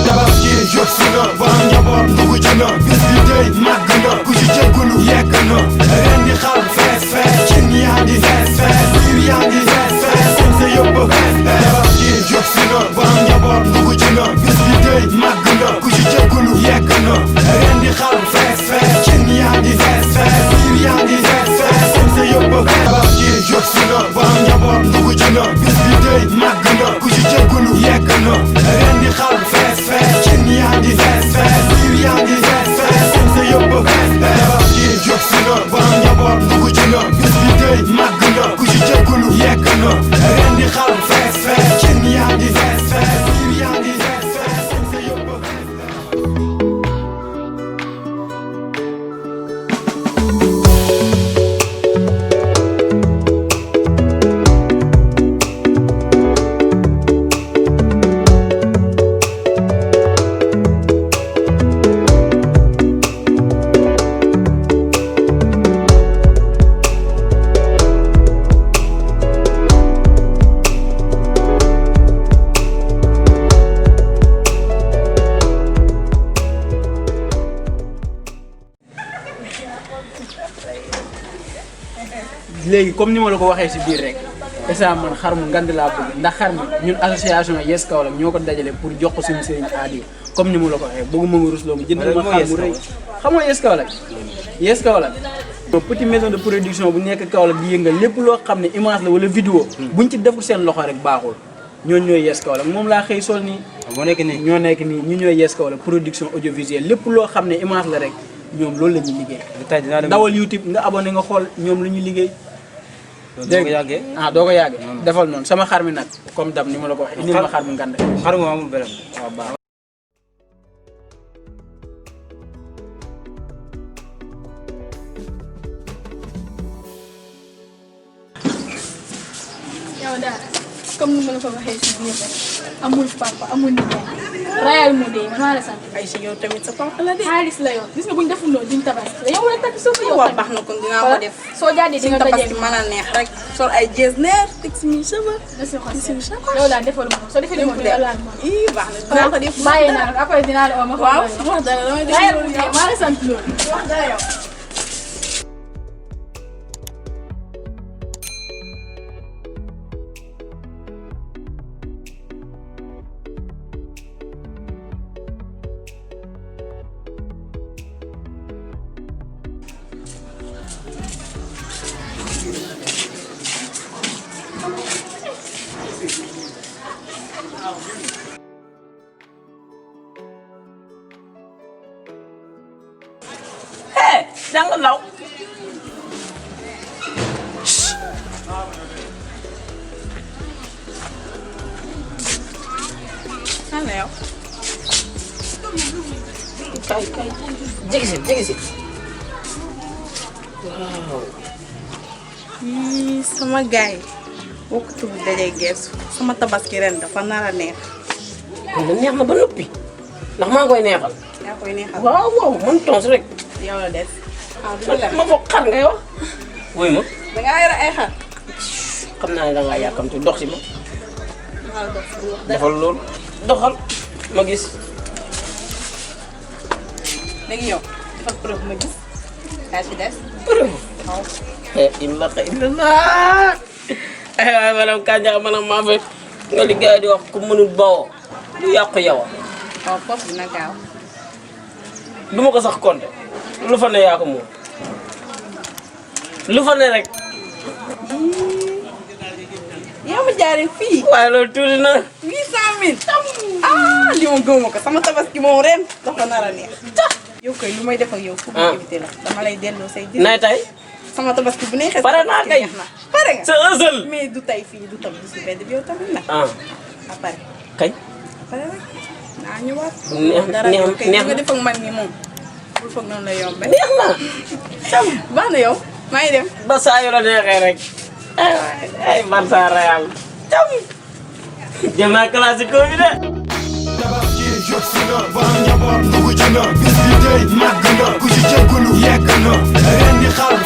Tabaski yoksuna waan njaboot ndugu jëna bis bi dey màgg na ku ci jéggulu yegg na ren di xar fees fees cin yaa ngi fees fees biir yaa ngi fees fees seen sa yëpp fees fees Tabaski yoksuna waan njaboot ndugu jëna bis bi dey màgg na ku ci jéggulu yegg na ren di xar fees fees cin yaa ngi fees fees biir yaa ngi fees fees seen sa yëpp fees Tabaski yoksuna waan njaboot ndugu jëna bis bi dey màgg na ku ci jéggulu yegg na ren di xar fees fees cin yaa ngi fees fees biir yaa ngi fees fees seen sa yëpp fees fees Tabaski yoksuna waan njaboot ndugu jëna bis bi dey màgg na ku ci jéggulu yegg na ren di xar fees fees cin yaa ngi fees fees biir yaa ngi fees fees seen sa yëpp fees léegi comme ni ma la ko waxee si biir rek esa man xar mu ngand laa bëgg ndax xar mi ñun association Yes Kaolack ñoo ko dajale pour jox ko suñu sëriñ aadi comme ni ma la ko waxee bëgguma nga rusloo ma jënd ma xar mu rëy xam nga Yes Kaolack Yes Kaolack petit maison de production bu nekk Kaolack di yëngal lépp loo xam ne image la wala vidéo buñ ci deful seen loxo rek baaxul ñooñu ñooy Yes Kaolack moom laa xëy sol nii moo nekk nii ñoo nekk nii ñu ñooy Yes Kaolack production audiovisuelle lépp loo xam ne image la rek ñoom loolu la ñuy liggéey dawal YouTube nga abonné nga xool ñoom lu ñuy liggéey dégg nga doo ko yàggee defal noonu sama xar mi nag comme dam ni ma la ko waxee indil ma xar mu ngand xar mu amul beneen waaw baax yow daal comme ni ma la ko waxee si biir rek amul papa amul nijaay rayal mu dee maa la sant ay si yow tamit sa papa la de. xaalis la yow gis nga buñ deful loolu duñ tabaski yow la takk suuf yow waaw baax na kon dinaa ko def. soo jaadee di nga tabaski mën a neex rek sol ay jeesneer teg si mi cheveux. yow daal defal ma soo defee ma yow laa ma ii baax na dinaa ko def. bàyyi naa la après dinaa la ma waaw wax dara damay def rayal mu dee maa la sant loolu wax dara yow. Jangan law. Sana yow. Kay. Jege si. Wow. Sama gaay. Waktu bu dajee gees sama tabaski ren dafa nar a neex. Neex na ba noppi ndax maa ngi koy neexal. Yaa koy neexal. waaw man tons rek. Yow la des. ma foog xar ngay wax. wuy ma. Da ngaa yore ay xar. xam naa ne da ngaa yàkkamti dox si ma. Waaw dox si wax dara. defal loolu doxal ma gis. Léegi yow dafa preuve ma gis. Yaa si des. preuve. waaw. illallah. ay waay maanaam Kanja maanaam maa fekk nga liggéey di wax ku mënul bawoo du yàqu yow. waaw foofu dina gaaw. du ma ko sax compter lu fa ne yaa ko moom lu fa ne rek. yaa ma jaaree fii. waaye loolu tuuti na. 800 000. ah li ma gëmuma ko sama tabaski moom ren dafa nar a neex. yow kay lu may def ak yow. pour mu éviter la dama lay delloo say. nay tay sama tabaski bu neexee. pare naa kay pare nga. sa ësël. mais du tay fii du tam du si benn bi yow tamit nag. après. kay. après rek naa ñëwaat. neex dara yow kay neex nga def ak man nii moom. bul foog noonu la yombee. neex na. baax na yow maa ngi dem. ba saa yu la neexee rek. ay Barça Real. jël naa classico bi de. Tabaski jot si na ba njaboot dugg ci na bis bi dey màgg na ku ci jéggulu yegg na ren di xar